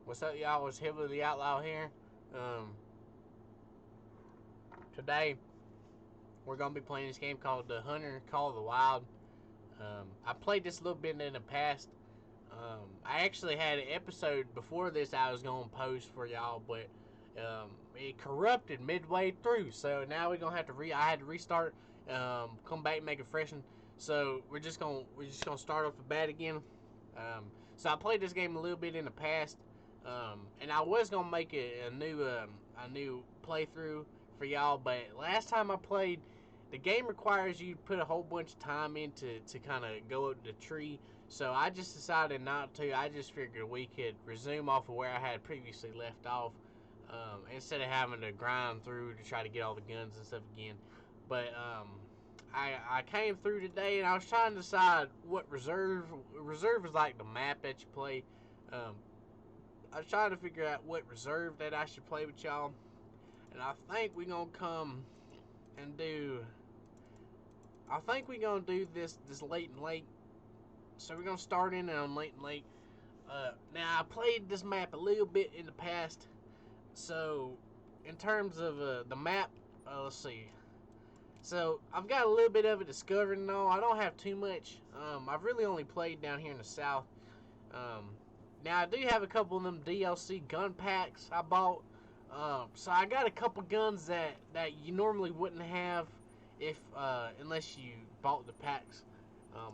What's up, y'all? It's Hillbilly the Outlaw here. Today, we're going to be playing this game called the Hunter, Call of the Wild. I played this a little bit in the past. I actually had an episode before this I was going to post for y'all, but it corrupted midway through. So now we're going to have to I had to restart, come back and make a fresh one. So we're just going to start off the bat again. So I played this game a little bit in the past. And I was gonna make a new playthrough for y'all, but last time I played, the game requires you to put a whole bunch of time in to kind of go up the tree. So I just decided not to. I just figured we could resume off of where I had previously left off, instead of having to grind through to try to get all the guns and stuff again. But I came through today and I was trying to decide what reserve is like the map that you play. I was trying to figure out what reserve that I should play with y'all. And I think we're going to come and do... I think we're going to do this Leighton Lake. So we're going to start in on Leighton Lake. Now, I played this map a little bit in the past. So, in terms of the map, let's see. So, I've got a little bit of it discovered and all. I don't have too much. I've really only played down here in the south. Now, I do have a couple of them DLC gun packs I bought. So I got a couple guns that you normally wouldn't have if unless you bought the packs.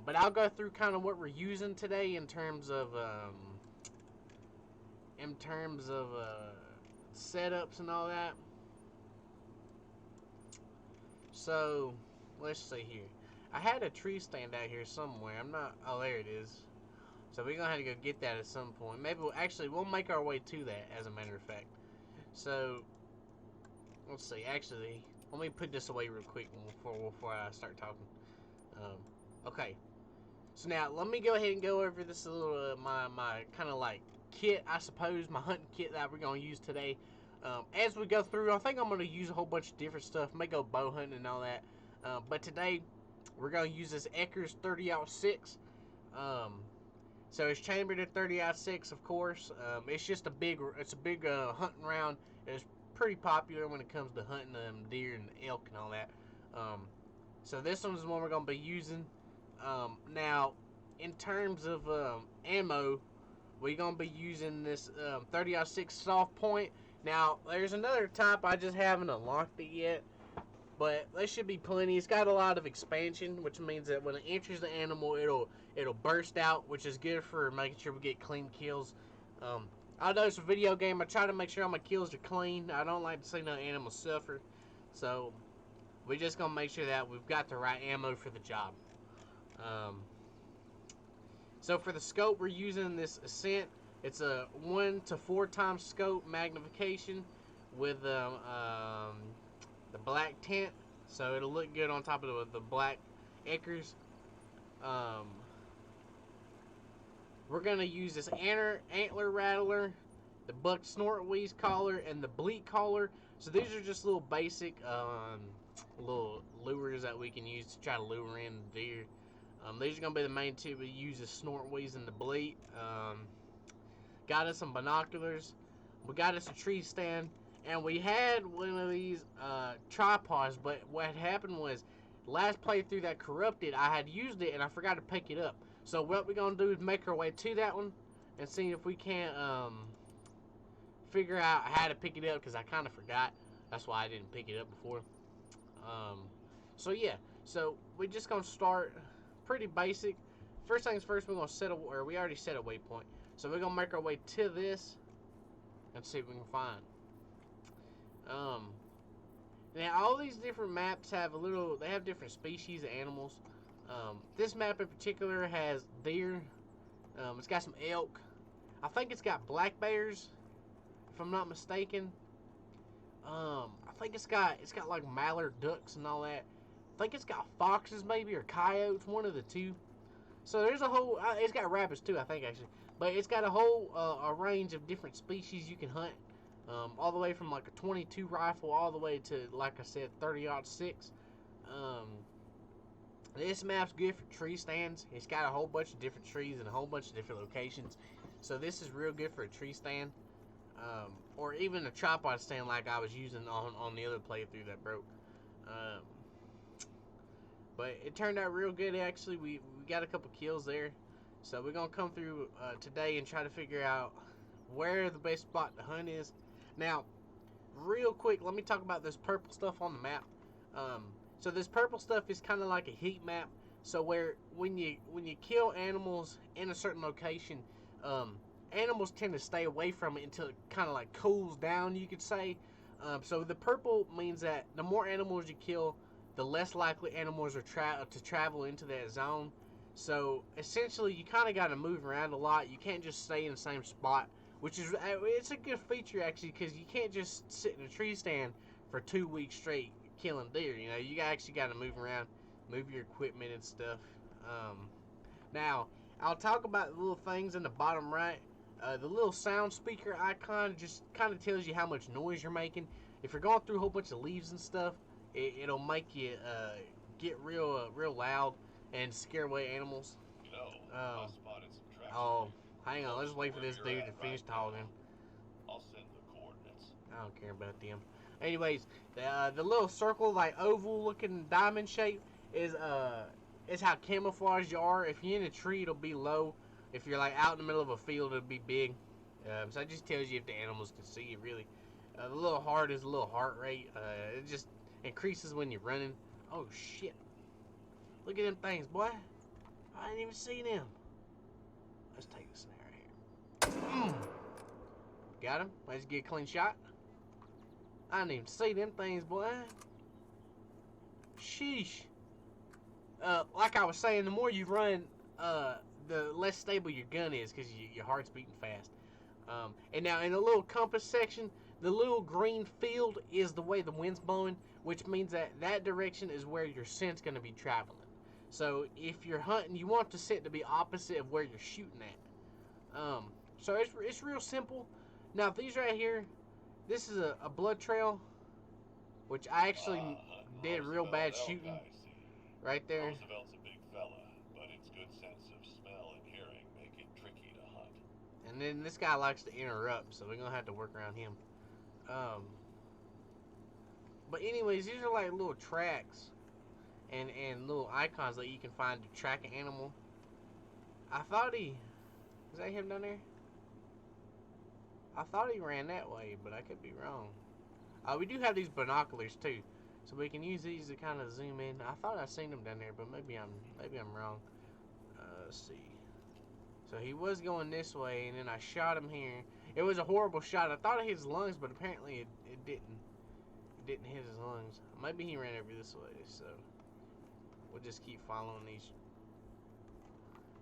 But I'll go through kind of what we're using today in terms of setups and all that. So let's see here. I had a tree stand out here somewhere. I'm not. Oh, there it is. So we're gonna have to go get that at some point. Maybe we'll make our way to that, as a matter of fact. So let's see. Actually, let me put this away real quick before I start talking. Okay. So now let me go ahead and go over this little my kind of like kit, I suppose, my hunting kit that we're gonna use today. As we go through, I think I'm gonna use a whole bunch of different stuff. May go bow hunting and all that. But today we're gonna use this Eckers 30-06. So it's chambered at 30-06, of course. It's just a big hunting round. It's pretty popular when it comes to hunting deer and elk and all that. So this one's the one we're gonna be using. Now, in terms of ammo, we're gonna be using this 30-06 soft point. Now, there's another type I just haven't unlocked it yet, but there should be plenty. It's got a lot of expansion, which means that when it enters the animal, it'll burst out, which is good for making sure we get clean kills. I know it's a video game. I try to make sure all my kills are clean. I don't like to see no animals suffer. So, we're just going to make sure that we've got the right ammo for the job. So, for the scope, we're using this Ascent. It's a 1 to 4 times scope magnification with the black tint, so it'll look good on top of the black Eckers. We're going to use this antler rattler, the buck snort wheeze collar, and the bleat collar. So these are just little basic little lures that we can use to try to lure in deer. These are going to be the main two we use: the snort wheeze and the bleat. Got us some binoculars. We got us a tree stand. And we had one of these tripods, but what had happened was, last playthrough that corrupted, I had used it and I forgot to pick it up. So what we're going to do is make our way to that one and see if we can't figure out how to pick it up, because I kind of forgot. That's why I didn't pick it up before. So yeah, so we're just going to start pretty basic. First things first, we're going to set a, or we already set a waypoint. So we're going to make our way to this and see what we can find. Now all these different maps have they have different species of animals. This map in particular has deer. It's got some elk. I think it's got black bears, if I'm not mistaken. I think it's got like mallard ducks and all that. I think it's got foxes maybe, or coyotes, one of the two. So there's a whole, it's got rabbits too, I think, actually. But it's got a whole a range of different species you can hunt. All the way from like a 22 rifle all the way to, like I said, 30-06. This map's good for tree stands. It's got a whole bunch of different trees and a whole bunch of different locations. So this is real good for a tree stand, or even a tripod stand like I was using on the other playthrough that broke. Um, but it turned out real good actually. We got a couple kills there. So we're going to come through today and try to figure out where the best spot to hunt is. Now, real quick, let me talk about this purple stuff on the map. So this purple stuff is kind of like a heat map. So where when you kill animals in a certain location, animals tend to stay away from it until it kind of like cools down, you could say. So the purple means that the more animals you kill, the less likely animals are to travel into that zone. So essentially, you kind of got to move around a lot. You can't just stay in the same spot, which is it's a good feature actually, because you can't just sit in a tree stand for 2 weeks straight killing deer. You know, you actually got to move around, move your equipment and stuff. Now, I'll talk about the little things in the bottom right. The little sound speaker icon just kind of tells you how much noise you're making. If you're going through a whole bunch of leaves and stuff, it'll make you get real loud and scare away animals. I spotted some tracks. Oh, hang on. Let's wait for this dude to finish talking. I'll send the coordinates. I don't care about them. Anyways, the little circle, like oval looking diamond shape, is how camouflaged you are. If you're in a tree, it'll be low. If you're like out in the middle of a field, it'll be big. So it just tells you if the animals can see you really. The little heart is a little heart rate. It just increases when you're running. Oh shit! Look at them things, boy. I didn't even see them. Let's take this snare right here. Got him. Let's get a clean shot. I didn't even see them things, boy. Sheesh. Like I was saying, the more you run, the less stable your gun is because your heart's beating fast. And now in the little compass section, the little green field is the way the wind's blowing, which means that direction is where your scent's going to be traveling. So if you're hunting, you want the scent to be opposite of where you're shooting at. So it's real simple. Now these right here, this is a blood trail, which I actually did real bad shooting right there. Roosevelt's a big fella, but its good sense of smell and hearing make it tricky to hunt. And then this guy likes to interrupt, so we're gonna have to work around him. But anyways, these are like little tracks and little icons that you can find to track an animal. I thought is that him down there? I thought he ran that way, but I could be wrong. We do have these binoculars too, so we can use these to kind of zoom in. I thought I seen him down there, but maybe I'm wrong. Let's see. So he was going this way, and then I shot him here. It was a horrible shot. I thought it hit his lungs, but apparently it didn't. It didn't hit his lungs. Maybe he ran over this way, so we'll just keep following these.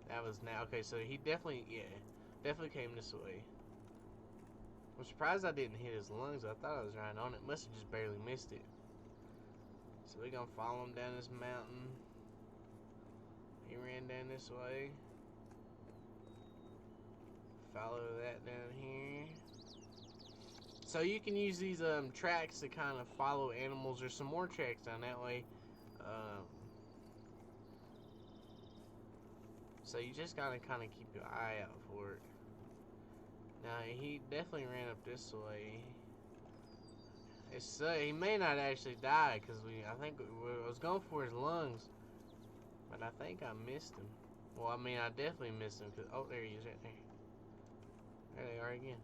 That was now okay. So he definitely came this way. I'm surprised I didn't hit his lungs. I thought I was right on it. Must have just barely missed it. So we're gonna follow him down this mountain. He ran down this way. Follow that down here. So you can use these tracks to kind of follow animals. There's some more tracks down that way. So you just gotta kind of keep your eye out for it. Now he definitely ran up this way. He may not actually die because I think I was going for his lungs, but I think I missed him. Well, I mean I definitely missed him. Oh, there he is right there. There they are again.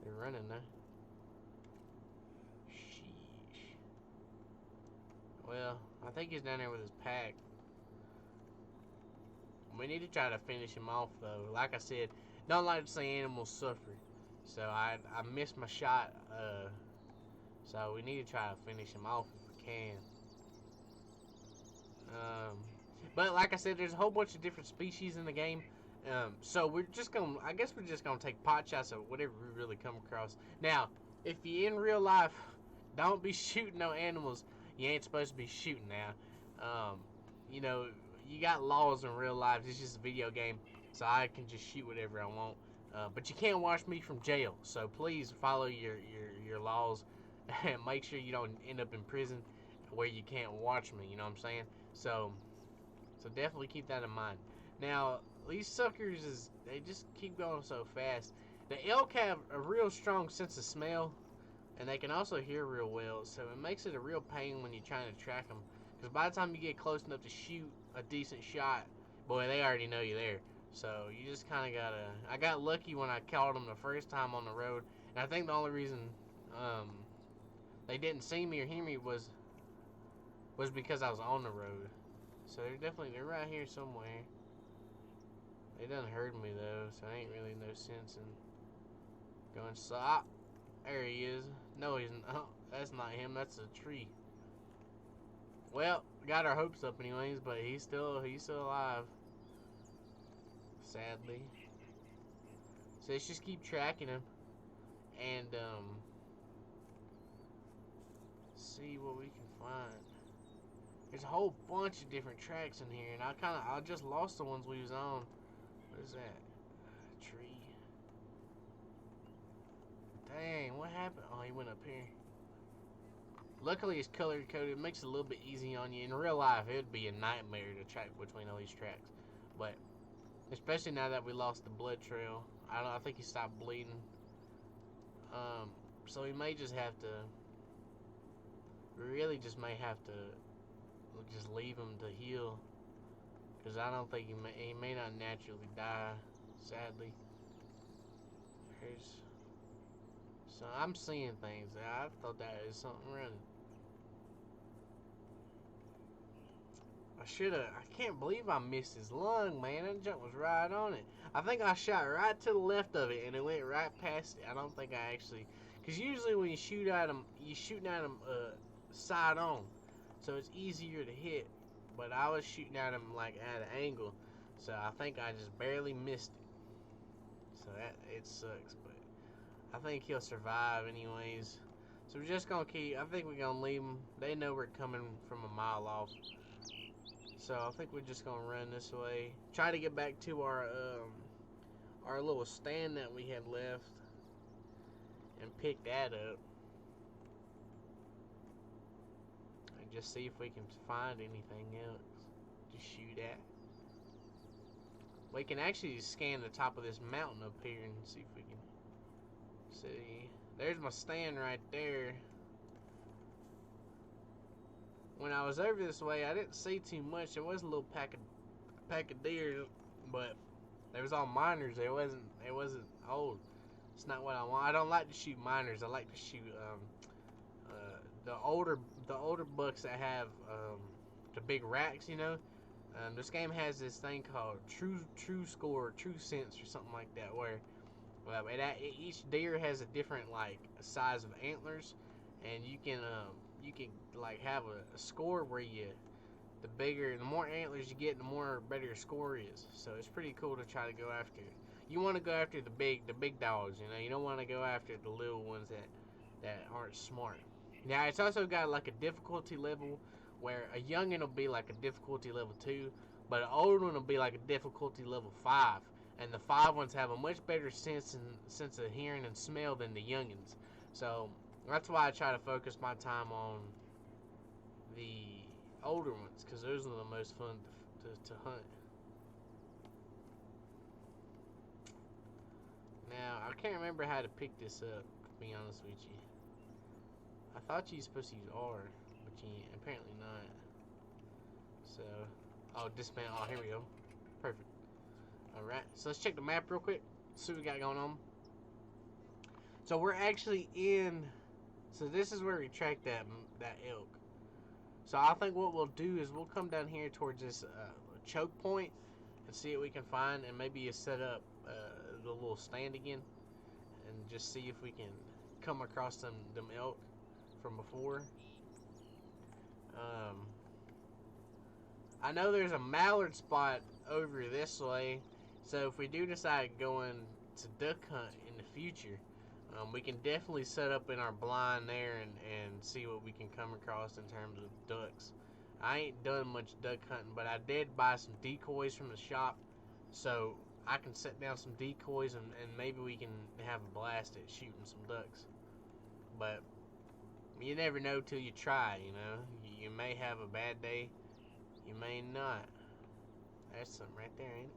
They're running now. Sheesh. Well, I think he's down there with his pack. We need to try to finish him off though. Like I said, don't like to see animals suffer. So I missed my shot. So we need to try to finish him off if we can. But like I said, there's a whole bunch of different species in the game. So I guess we're just gonna take pot shots of whatever we really come across. Now, if you're in real life, don't be shooting no animals you ain't supposed to be shooting now. You know, you got laws in real life. It's just a video game, so I can just shoot whatever I want. But you can't watch me from jail, so please follow your laws and make sure you don't end up in prison where you can't watch me. You know what I'm saying? So definitely keep that in mind. Now, these suckers they just keep going so fast. The elk have a real strong sense of smell, and they can also hear real well, so it makes it a real pain when you're trying to track them. Because by the time you get close enough to shoot a decent shot, boy, they already know you're there. So you just kind of gotta. I got lucky when I caught them the first time on the road, and I think the only reason they didn't see me or hear me was because I was on the road. So they're right here somewhere. They done heard me though, so ain't really no sense in going stop. There he is. No, he's not. Oh, that's not him. That's a tree. Well, got our hopes up anyways, but he's still alive. Sadly. So let's just keep tracking him and see what we can find. There's a whole bunch of different tracks in here, and I just lost the ones we was on. What is that? Tree. Dang, what happened? Oh, he went up here. Luckily, it's color coded. It makes it a little bit easy on you. In real life, it would be a nightmare to track between all these tracks. But especially now that we lost the blood trail, I think he stopped bleeding. So we may just have to. We really just may have to just leave him to heal, because I don't think he may not naturally die. Sadly. So I'm seeing things. I thought that was something running. I can't believe I missed his lung, man. That jump was right on it. I think I shot right to the left of it, and it went right past it. I don't think I actually, because usually when you shoot at him, you're shooting at him side on, so it's easier to hit. But I was shooting at him like at an angle, so I think I just barely missed it. So it sucks, but I think he'll survive anyways. So we're just gonna I think we're gonna leave him. They know we're coming from a mile off. So I think we're just gonna run this way. Try to get back to our little stand that we had left and pick that up. And just see if we can find anything else to shoot at. We can actually scan the top of this mountain up here and see if we can see. There's my stand right there. When I was over this way, I didn't see too much. There was a little pack of deer, but they was all minors. It wasn't old. It's not what I want. I don't like to shoot minors. I like to shoot the older bucks that have the big racks. You know, this game has this thing called True Score, True Sense, or something like that, where each deer has a different like size of antlers, and you can like have a score where the more antlers you get, the better your score is. So it's pretty cool to try to go after. You want to go after the big dogs, you know. You don't want to go after the little ones that aren't smart. Now it's also got like a difficulty level where a youngin will be like a difficulty level 2, but an old one will be like a difficulty level 5. And the 5 ones have a much better sense of hearing and smell than the youngins. So that's why I try to focus my time on the older ones, because those are the most fun to hunt. Now, I can't remember how to pick this up, to be honest with you. I thought you were supposed to use R, but you ain't, apparently not. So, dismount. Oh, here we go. Perfect. Alright, so let's check the map real quick, see what we got going on. So we're actually so this is where we track that elk. So I think what we'll do is we'll come down here towards this choke point and see what we can find, and maybe set up the little stand again and just see if we can come across them elk from before. I know there's a mallard spot over this way, so if we do decide going to duck hunt in the future, we can definitely set up in our blind there and see what we can come across in terms of ducks. I ain't done much duck hunting, but I did buy some decoys from the shop, so I can set down some decoys and maybe we can have a blast at shooting some ducks. But you never know till you try, you know. You may have a bad day, you may not. That's something right there, ain't it?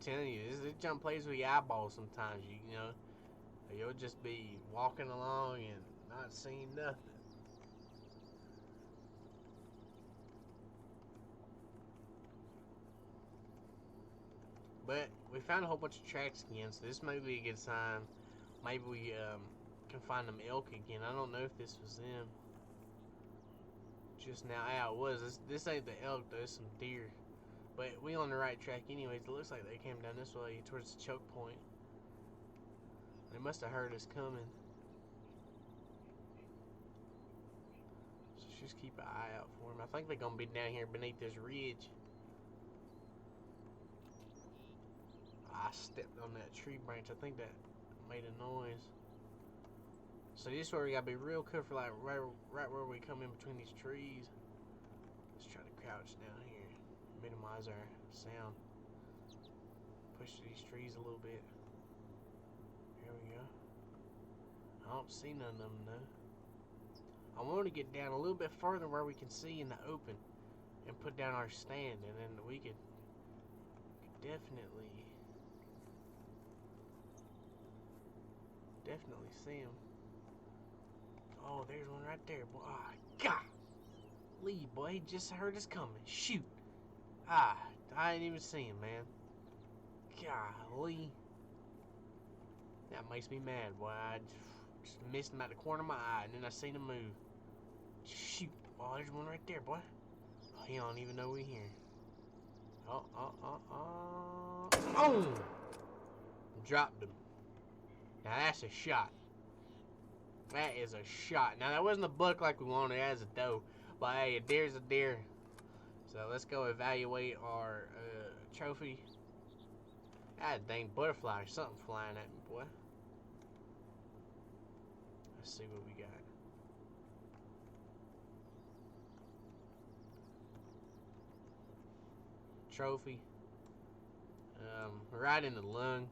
telling you, this jump plays with your eyeballs sometimes. You know, you'll just be walking along and not seeing nothing. But we found a whole bunch of tracks again, so this may be a good sign. Maybe we can find them elk again. I don't know if this was them. Just now, it was. This ain't the elk, though. It's some deer. But we on the right track anyways. It looks like they came down this way towards the choke point. They must have heard us coming. So just keep an eye out for them. I think they're going to be down here beneath this ridge. I stepped on that tree branch. I think that made a noise. So this is where we gotta be real careful, like right where we come in between these trees. Let's try to crouch down here, minimize our sound. Push these trees a little bit. Here we go. I don't see none of them though. I want to get down a little bit further where we can see in the open and put down our stand, and then we could definitely see him. Oh, there's one right there, boy. Ah, God. Lee, boy, he just heard us coming. Shoot. Ah, I didn't even see him, man. Golly. That makes me mad, boy. I just missed him at the corner of my eye, and then I seen him move. Shoot. Oh, there's one right there, boy. Oh, he don't even know we're here. Oh! Dropped him. Now that's a shot. That is a shot. Now that wasn't a buck like we wanted, as a doe. But hey, a deer's a deer. So let's go evaluate our trophy. God dang butterfly or something flying at me, boy. Let's see what we got. Trophy. Right in the lung.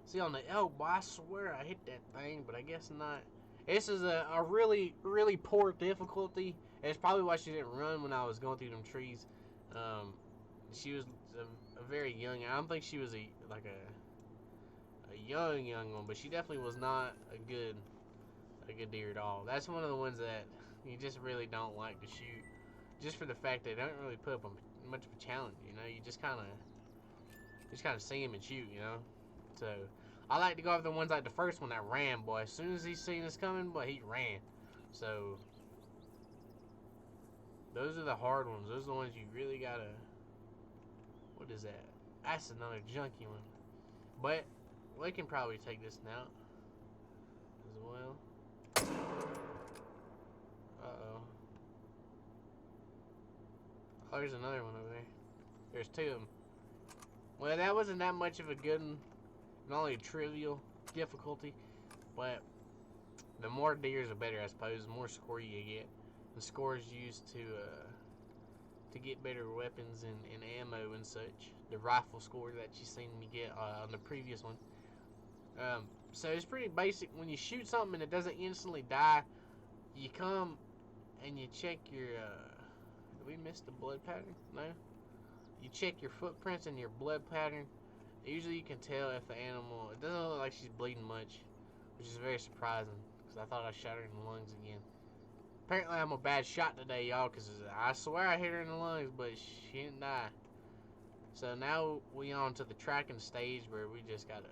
See, on the elk, boy, I swear I hit that thing, but I guess not. This is a really, really poor difficulty. It's probably why she didn't run when I was going through them trees. She was a very young. I don't think she was a young one, but she definitely was not a good deer at all. That's one of the ones that you just really don't like to shoot, just for the fact that they don't really put up much of a challenge. You know, you just kind of see him and shoot. You know, so. I like to go after the ones like the first one that ran, boy. As soon as he seen us coming, boy, he ran. So, those are the hard ones. Those are the ones you really gotta... What is that? That's another junky one. But, we can probably take this now as well. Uh-oh. Oh, there's another one over there. There's two of them. Well, that wasn't that much of a good one. Not only a trivial difficulty, but the more deers the better, I suppose. The more score you get. The score is used to get better weapons and ammo and such. The rifle score that you seen me get on the previous one. So it's pretty basic. When you shoot something and it doesn't instantly die, you come and you check your... did we miss the blood pattern? No? You check your footprints and your blood pattern. Usually you can tell if the animal, it doesn't look like she's bleeding much, which is very surprising, because I thought I shot her in the lungs again. Apparently I'm a bad shot today, y'all, because I swear I hit her in the lungs, but she didn't die. So now we on to the tracking stage where we just gotta,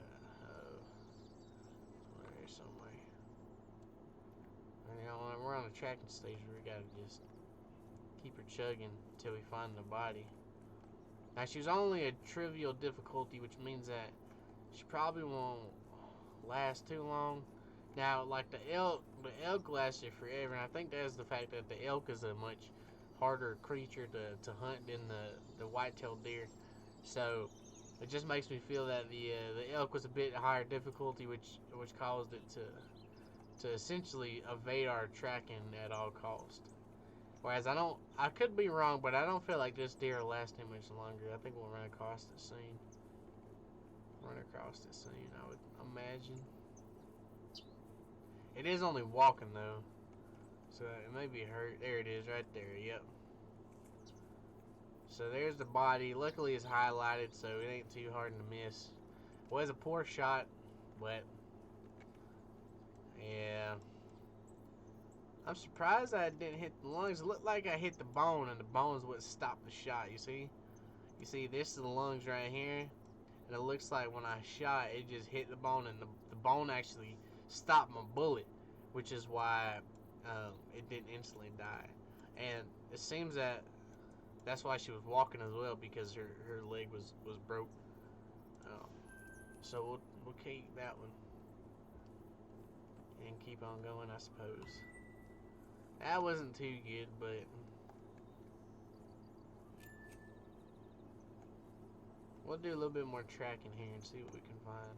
where somewhere. And, you know, we're on the tracking stage where we gotta just keep her chugging until we find the body. Now, she was only a trivial difficulty, which means that she probably won't last too long. Now, like the elk lasted forever, and I think that's the fact that the elk is a much harder creature to hunt than the white-tailed deer. So, it just makes me feel that the elk was a bit higher difficulty, which caused it to essentially evade our tracking at all costs. Whereas I could be wrong, but I don't feel like this deer will last too much longer. I think we'll run across the scene. I would imagine. It is only walking though, so it may be hurt. There it is, right there. Yep. So there's the body. Luckily it's highlighted, so it ain't too hard to miss. Was a poor shot, but yeah. I'm surprised I didn't hit the lungs. It looked like I hit the bone, and the bone's what stopped the shot. You see? You see, this is the lungs right here, and it looks like when I shot, it just hit the bone, and the bone actually stopped my bullet, which is why it didn't instantly die. And it seems that that's why she was walking as well, because her leg was broke. Um, so we'll keep that one and keep on going, I suppose. That wasn't too good, but we'll do a little bit more tracking here and see what we can find.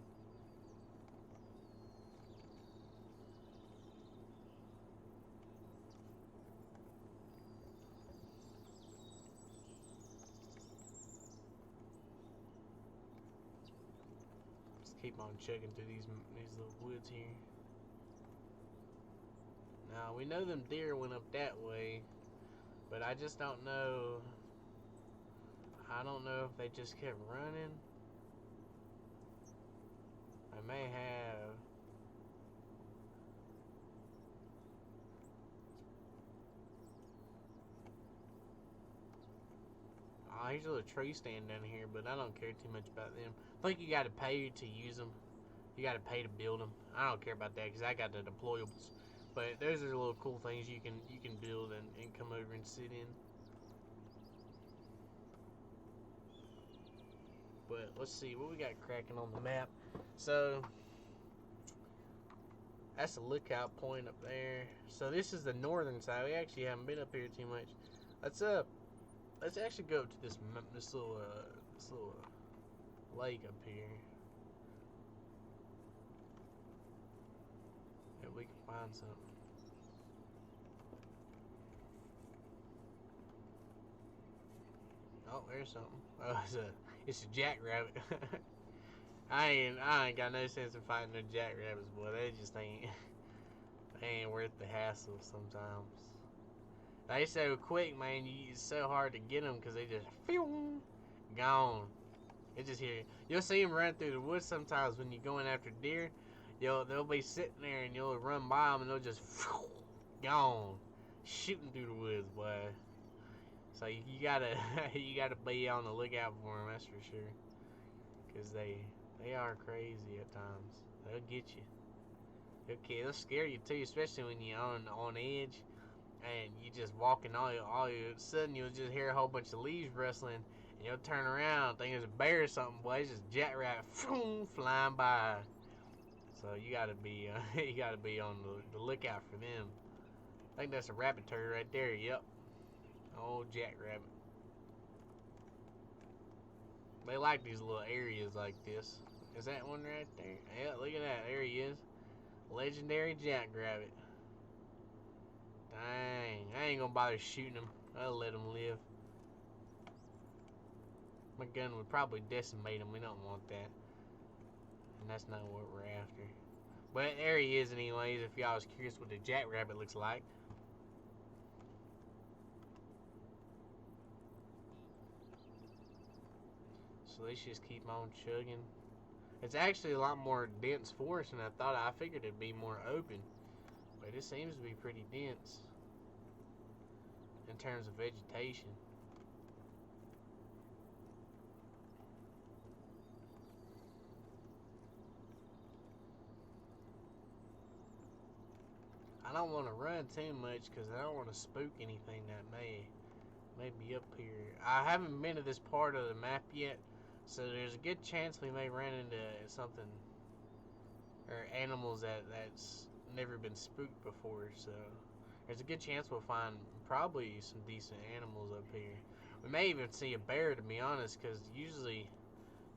Just keep on checking through these little woods here. Now, we know them deer went up that way, but I just don't know. I don't know if they just kept running. They may have. Oh, here's a little tree stand down here, but I don't care too much about them. I think you got to pay to use them. You got to pay to build them. I don't care about that because I got the deployables. But those are little cool things you can build and come over and sit in. But let's see what we got cracking on the map. So that's a lookout point up there. So this is the northern side. We actually haven't been up here too much. Let's actually go up to this little lake up here. If we can find something. Oh, there's something. Oh, it's a jackrabbit. I ain't got no sense in fighting no jackrabbits, boy. They just ain't worth the hassle sometimes. They so quick, man. It's so hard to get them because they just gone. It just here. You'll see them run through the woods sometimes when you're going after deer. They'll be sitting there and you'll run by them and they'll just gone, shooting through the woods, boy. So you gotta be on the lookout for them. That's for sure. Cause they are crazy at times. They'll get you. They'll scare you too, especially when you're on edge and you just walking all of a sudden you'll just hear a whole bunch of leaves rustling and you'll turn around think there's a bear or something, boy. It's just jackrabbit flying by. So you gotta be on the lookout for them. I think that's a rabbit turtle right there. Yep, old jackrabbit. They like these little areas like this. Is that one right there? Yeah, look at that. There he is. Legendary jackrabbit. Dang, I ain't gonna bother shooting him. I'll let him live. My gun would probably decimate him. We don't want that. And that's not what we're after. But there he is anyways, if y'all was curious what the jackrabbit looks like. So let's just keep on chugging. It's actually a lot more dense forest than I thought. I figured it'd be more open. But it seems to be pretty dense in terms of vegetation. I don't want to run too much because I don't want to spook anything that may be up here. I haven't been to this part of the map yet, so there's a good chance we may run into something or animals that's never been spooked before. So there's a good chance we'll find probably some decent animals up here. We may even see a bear, to be honest, because usually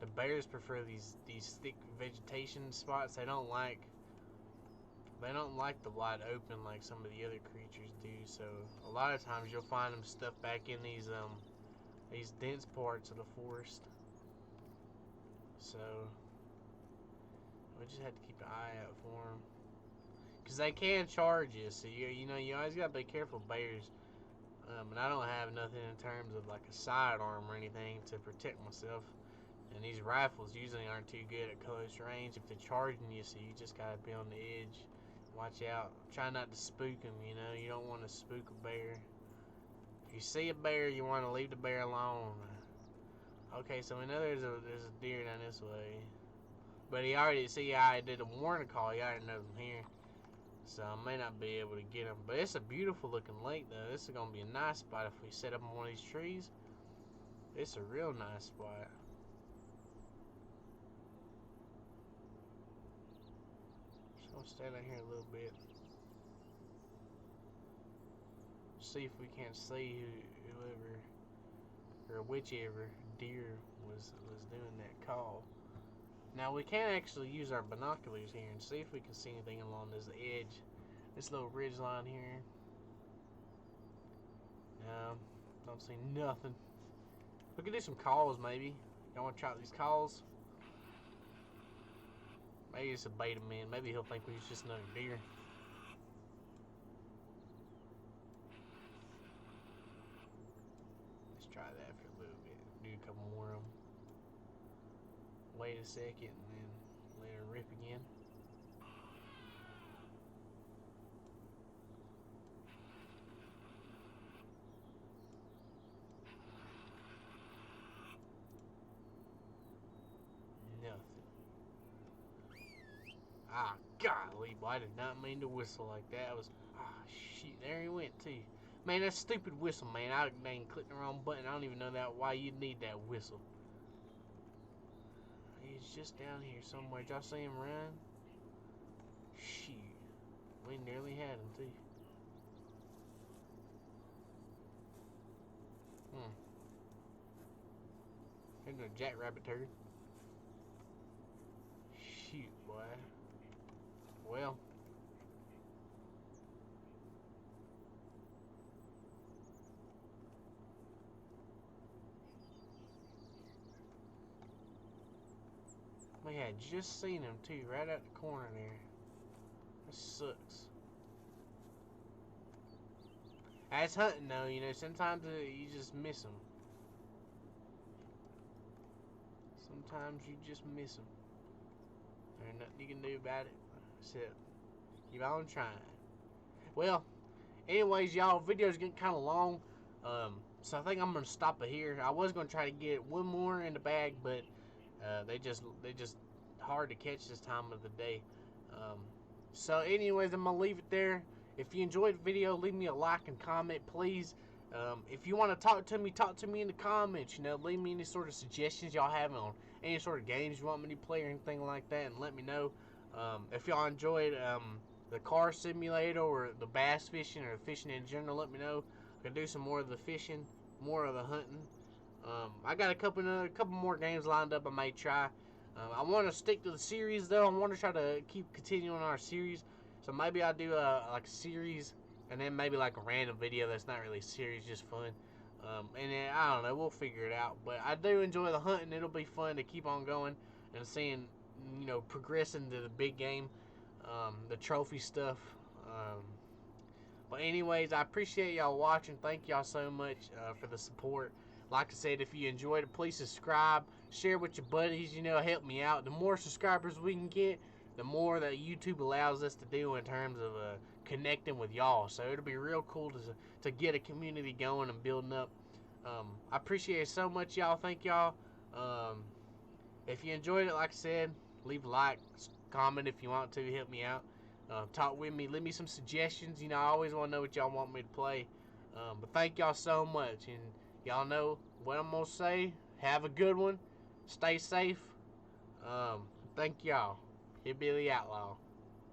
the bears prefer these thick vegetation spots. They don't like the wide open like some of the other creatures do. So a lot of times you'll find them stuffed back in these dense parts of the forest. So we just have to keep an eye out for them because they can charge you. So you always gotta be careful, bears. And I don't have nothing in terms of like a sidearm or anything to protect myself. And these rifles usually aren't too good at close range if they're charging you, so you just gotta be on the edge. Watch out. Try not to spook them, you know. You don't want to spook a bear. If you see a bear, you want to leave the bear alone. Okay, so we know there's a deer down this way. But he already, see, I did a warning call. He already knows I'm here. So I may not be able to get him. But it's a beautiful looking lake, though. This is going to be a nice spot if we set up on one of these trees. It's a real nice spot. Just going to stand out here a little bit. See if we can't see whoever or whichever deer was doing that call. Now we can actually use our binoculars here and see if we can see anything along this edge, this little ridge line here. No, don't see nothing. We could do some calls maybe. Y'all want to try out these calls? Maybe it's a beta man. Maybe he'll think we was just another deer. Let's try that for a little bit. Do a couple more of them. Wait a second and then let her rip again. Nothing. Ah, golly, boy, I did not mean to whistle like that. I was, shit, there he went too. Man, that stupid whistle, man. I dang clicked the wrong button. I don't even know that why you'd need that whistle. He's just down here somewhere. Did y'all see him run? Shoot. We nearly had him too. Here's a jackrabbit turd. Shoot, boy. Well. We had just seen him too, right at the corner there. This sucks. As hunting though, you know, sometimes you just miss them. Sometimes you just miss them. There's nothing you can do about it except keep on trying. Well, anyways, y'all, video's getting kind of long. So I think I'm gonna stop it here. I was gonna try to get one more in the bag, but they just hard to catch this time of the day. So anyways, I'm gonna leave it there. If you enjoyed the video, leave me a like and comment, please. If you want to talk to me in the comments. You know, leave me any sort of suggestions y'all have on any sort of games you want me to play or anything like that, and let me know. If y'all enjoyed the car simulator or the bass fishing or fishing in general, let me know. I can do some more of the fishing, more of the hunting. I got a couple more games lined up I may try. I want to stick to the series though. I want to try to keep continuing our series. So maybe I'll do like a series and then maybe like a random video that's not really a series, just fun. And then I don't know, we'll figure it out. But I do enjoy the hunting. It'll be fun to keep on going and seeing, you know, progressing to the big game, the trophy stuff. But anyways, I appreciate y'all watching. Thank y'all so much for the support. Like I said, if you enjoyed it, please subscribe, share with your buddies, you know, help me out. The more subscribers we can get, the more that YouTube allows us to do in terms of connecting with y'all. So it'll be real cool to get a community going and building up. I appreciate it so much, y'all. Thank y'all. If you enjoyed it, like I said, leave a like, comment if you want to, help me out. Talk with me, leave me some suggestions. You know, I always want to know what y'all want me to play. But thank y'all so much, and y'all know what I'm gonna say. Have a good one. Stay safe. Thank y'all. Hillbilly Outlaw.